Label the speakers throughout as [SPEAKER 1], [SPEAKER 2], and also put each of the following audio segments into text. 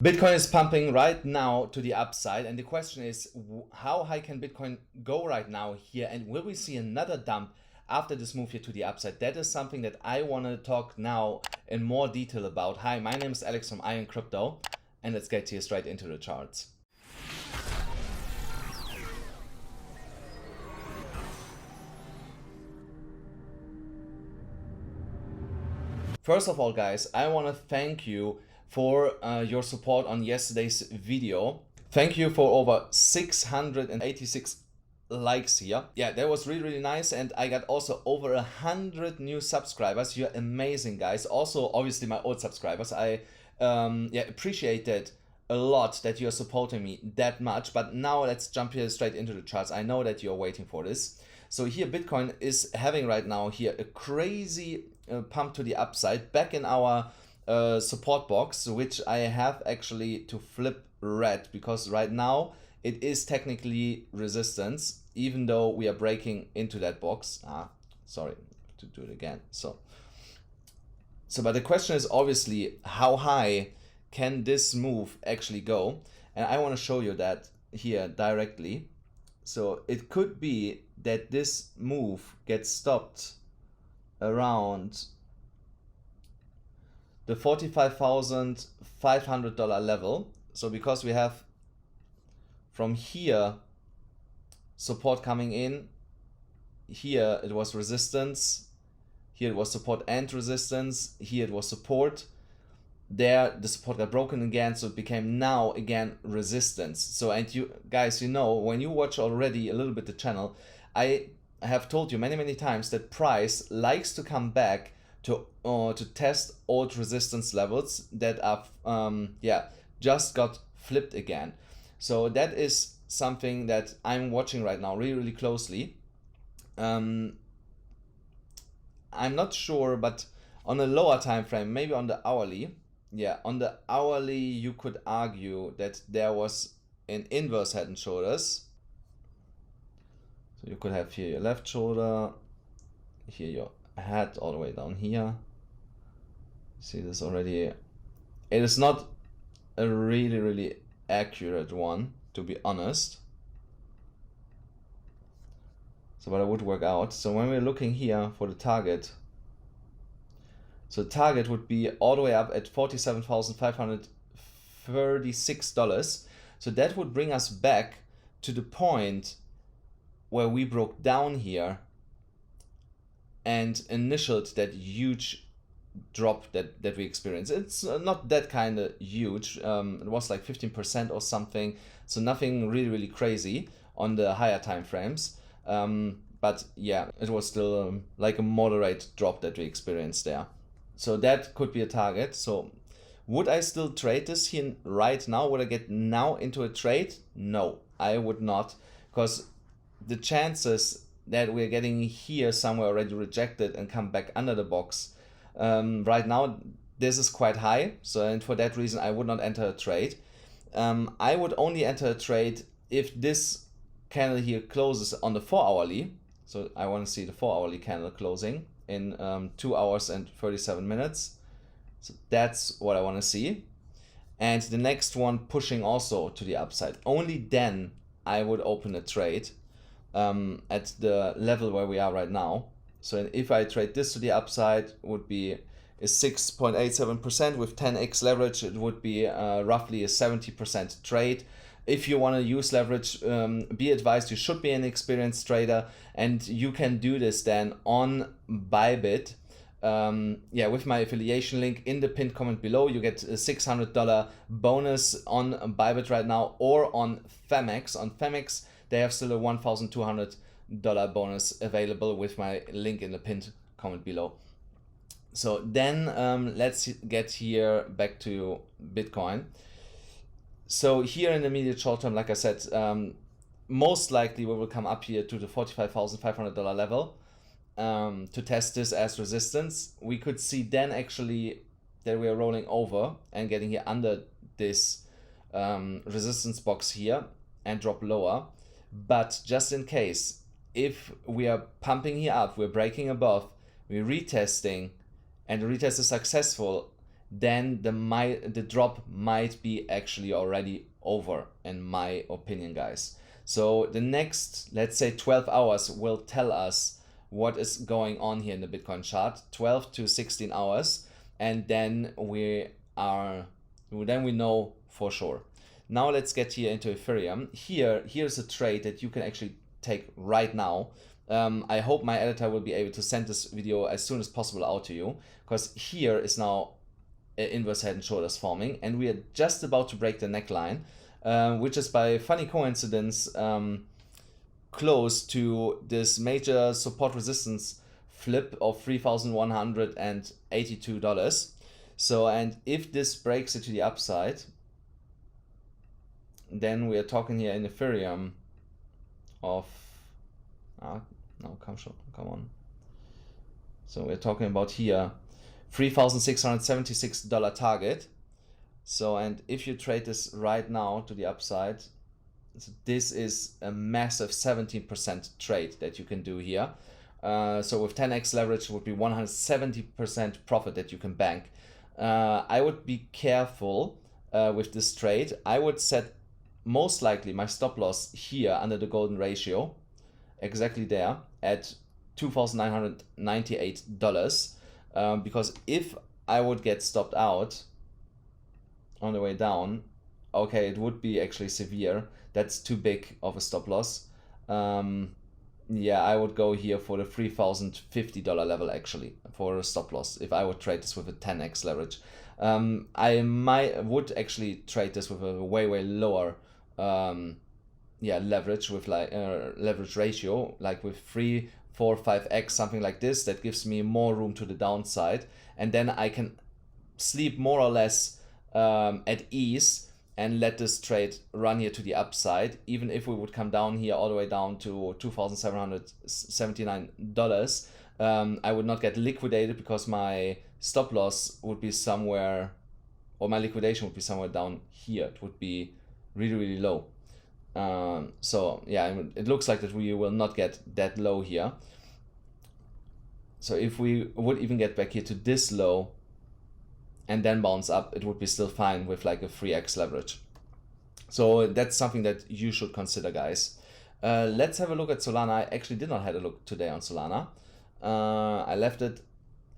[SPEAKER 1] Bitcoin is pumping right now to the upside, and the question is, how high can Bitcoin go right now here, and will we see another dump after this move here to the upside? That is something that I want to talk now in more detail about. Hi, my name is Alex from AMCrypto, and let's get here straight into the charts. First of all, guys, I want to thank you for your support on yesterday's video. Thank you for over 686 likes here. Yeah, that was really nice, and I got also over 100 new subscribers. You're amazing, guys. Also, obviously, my old subscribers. I appreciate that a lot, that you're supporting me that much. But now let's jump here straight into the charts. I know that you're waiting for this. So here Bitcoin is having right now here a crazy pump to the upside back in our support box, which I have actually to flip red, because right now it is technically resistance, even though we are breaking into that box. Sorry to do it again. So but the question is obviously, how high can this move actually go? And I want to show you that here directly. So it could be that this move gets stopped around the $45,500 level. So because we have from here support coming in, here it was resistance, here it was support and resistance, here it was support, there the support got broken again, so it became now again resistance. So, and you guys, you know, when you watch already a little bit the channel, I have told you many times that price likes to come back to test old resistance levels that are just got flipped again. So that is something that I'm watching right now really closely. I'm not sure, but on a lower time frame, maybe on the hourly, on the hourly you could argue that there was an inverse head and shoulders. So you could have here your left shoulder, here your head all the way down here. See this already? It is not a really accurate one, to be honest. So but it would work out. So when we're looking here for the target, so the target would be all the way up at $47,536. So that would bring us back to the point where we broke down here and initialed that huge drop that we experienced. It's not that kind of huge. It was like 15% or something. So nothing really crazy on the higher time frames. But yeah, it was still like a moderate drop that we experienced there. So that could be a target. So would I still trade this here right now? Would I get now into a trade? No, I would not, because the chances that we're getting here somewhere already rejected and come back under the box right now, this is quite high. So, and for that reason, I would not enter a trade. I would only enter a trade if this candle here closes on the 4-hourly. So I want to see the 4-hourly candle closing in 2 hours and 37 minutes. So that's what I want to see. And the next one pushing also to the upside. Only then I would open a trade at the level where we are right now. So if I trade this to the upside, would be a 6.87% with 10x leverage. It would be roughly a 70% trade. If you want to use leverage, be advised, you should be an experienced trader, and you can do this then on Bybit. With my affiliation link in the pinned comment below. You get a $600 bonus on Bybit right now, or on Phemex. On Phemex, they have still a $1,200 bonus available with my link in the pinned comment below. So then let's get here back to Bitcoin. So here in the immediate short term, like I said, most likely we will come up here to the $45,500 level to test this as resistance. We could see then actually that we are rolling over and getting here under this resistance box here and drop lower. But just in case, if we are pumping here up, we're breaking above, we're retesting, and the retest is successful, then the drop might be actually already over, in my opinion, guys. So the next, let's say 12 hours will tell us what is going on here in the Bitcoin chart, 12 to 16 hours, and then we know for sure. Now let's get here into Ethereum. Here's a trade that you can actually take right now. I hope my editor will be able to send this video as soon as possible out to you, because here is now inverse head and shoulders forming, and we are just about to break the neckline, which is by funny coincidence close to this major support resistance flip of $3,182. So, and if this breaks it to the upside, then we are talking here in Ethereum of no, come on. So we're talking about here $3,676 target. So, and if you trade this right now to the upside, so this is a massive 17% trade that you can do here. So with 10x leverage, it would be 170% profit that you can bank. I would be careful with this trade. I would set most likely my stop loss here under the golden ratio, exactly there at $2,998, because if I would get stopped out on the way down, okay, it would be actually severe. That's too big of a stop loss. Yeah, I would go here for the $3,050 level actually for a stop loss if I would trade this with a 10x leverage. I would actually trade this with a way lower leverage, with like leverage ratio, like with 3, 4, 5x, something like this. That gives me more room to the downside, and then I can sleep more or less at ease and let this trade run here to the upside. Even if we would come down here all the way down to $2,779, I would not get liquidated because my stop loss would be somewhere, or my liquidation would be somewhere down here. It would be really low. So yeah, it looks like that we will not get that low here. So if we would even get back here to this low and then bounce up, it would be still fine with like a 3x leverage. So that's something that you should consider, guys. Let's have a look at Solana. I actually did not have a look today on Solana. I left it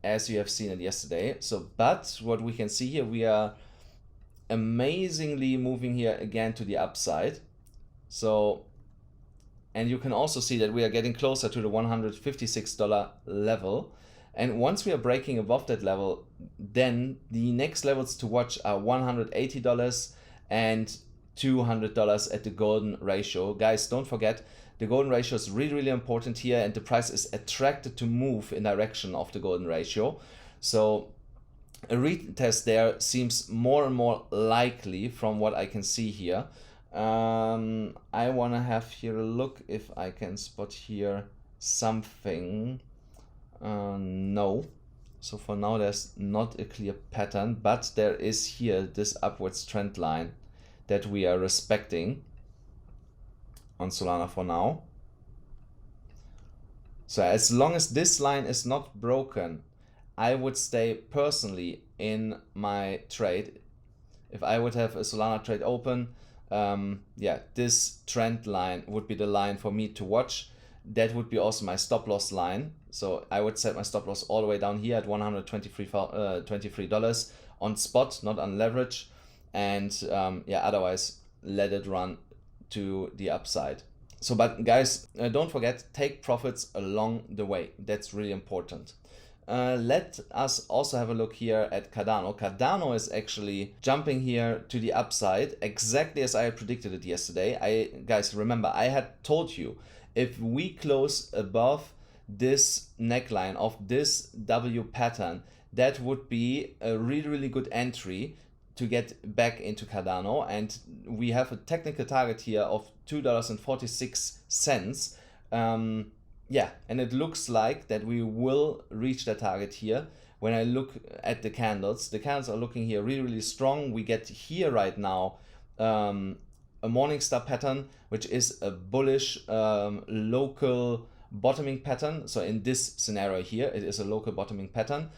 [SPEAKER 1] as you have seen it yesterday. So, but what we can see here, we are amazingly moving here again to the upside. So, and you can also see that we are getting closer to the $156 level. And once we are breaking above that level, then the next levels to watch are $180 and $200 at the golden ratio. Guys, don't forget, the golden ratio is really important here, and the price is attracted to move in direction of the golden ratio. So a retest there seems more and more likely from what I can see here. I want to have here a look if I can spot here something. No, so for now there's not a clear pattern, but there is here this upwards trend line that we are respecting on Solana for now. So as long as this line is not broken, I would stay personally in my trade. If I would have a Solana trade open, this trend line would be the line for me to watch. That would be also my stop loss line. So I would set my stop loss all the way down here at $123 on spot, not on leverage. And otherwise let it run to the upside. So, but guys, don't forget, take profits along the way. That's really important. Let us also have a look here at Cardano. Cardano is actually jumping here to the upside exactly as I had predicted it yesterday. Guys, remember, I had told you, if we close above this neckline of this W pattern, that would be a really good entry to get back into Cardano. And we have a technical target here of $2.46. And it looks like that we will reach that target here. When I look at the candles are looking here really strong. We get here right now a Morningstar pattern, which is a bullish local bottoming pattern. So in this scenario here, it is a local bottoming pattern.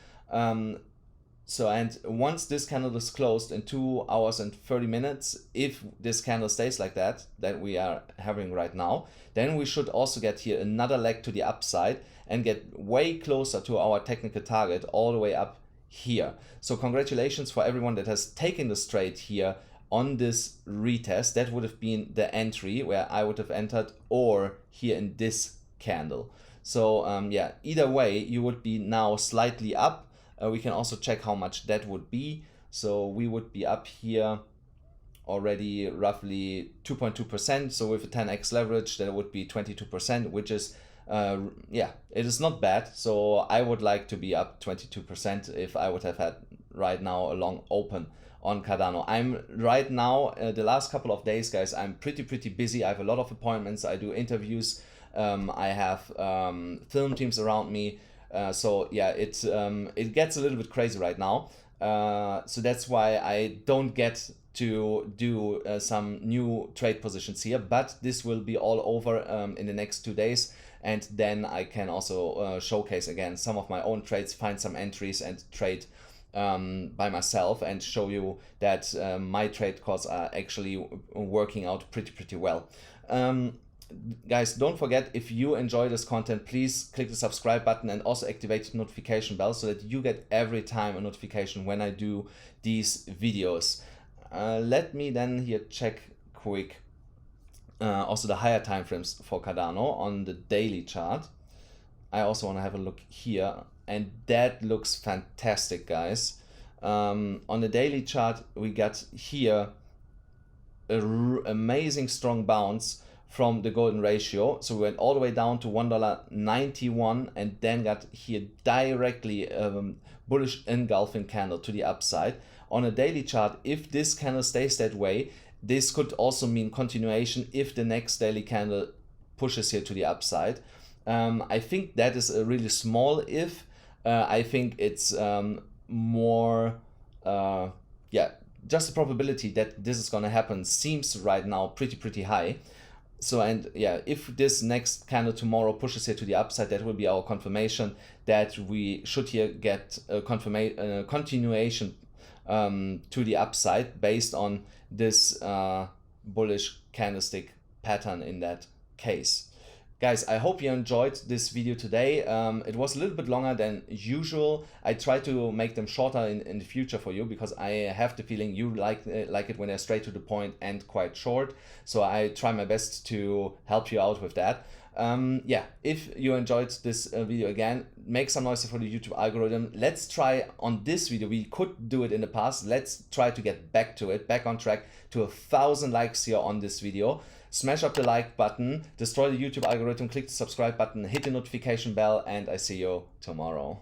[SPEAKER 1] So, and once this candle is closed in 2 hours and 30 minutes, if this candle stays like that we are having right now, then we should also get here another leg to the upside and get way closer to our technical target, all the way up here. So congratulations for everyone that has taken the trade here on this retest. That would have been the entry where I would have entered, or here in this candle. So yeah, either way, you would be now slightly up. We can also check how much that would be. So we would be up here already roughly 2.2%. So with a 10x leverage, that would be 22%, which is, yeah, it is not bad. So I would like to be up 22% if I would have had right now a long open on Cardano. I'm right now, the last couple of days, guys, I'm pretty busy. I have a lot of appointments. I do interviews. I have film teams around me. So yeah, it gets a little bit crazy right now. So that's why I don't get to do some new trade positions here, but this will be all over in the next 2 days. And then I can also showcase again some of my own trades, find some entries and trade by myself, and show you that my trade calls are actually working out pretty well. Guys, don't forget, if you enjoy this content, please click the subscribe button and also activate the notification bell so that you get every time a notification when I do these videos. Let me then here check quick also the higher time frames for Cardano on the daily chart. I also want to have a look here, and that looks fantastic, guys. On the daily chart, we got here an amazing strong bounce from the golden ratio. So we went all the way down to $1.91 and then got here directly bullish engulfing candle to the upside. On a daily chart, if this candle stays that way, this could also mean continuation if the next daily candle pushes here to the upside. I think that is a really small if. I think it's more, yeah, just the probability that this is going to happen seems right now pretty high. So, and yeah, if this next candle tomorrow pushes here to the upside, that will be our confirmation that we should here get a continuation to the upside based on this bullish candlestick pattern in that case. Guys, I hope you enjoyed this video today. It was a little bit longer than usual. I try to make them shorter in the future for you, because I have the feeling you like it when they're straight to the point and quite short. So I try my best to help you out with that. Yeah, if you enjoyed this video, again, make some noise for the YouTube algorithm. Let's try on this video. We could do it in the past. Let's try to get back to it, back on track to 1,000 likes here on this video. Smash up the like button, destroy the YouTube algorithm, click the subscribe button, hit the notification bell, and I see you tomorrow.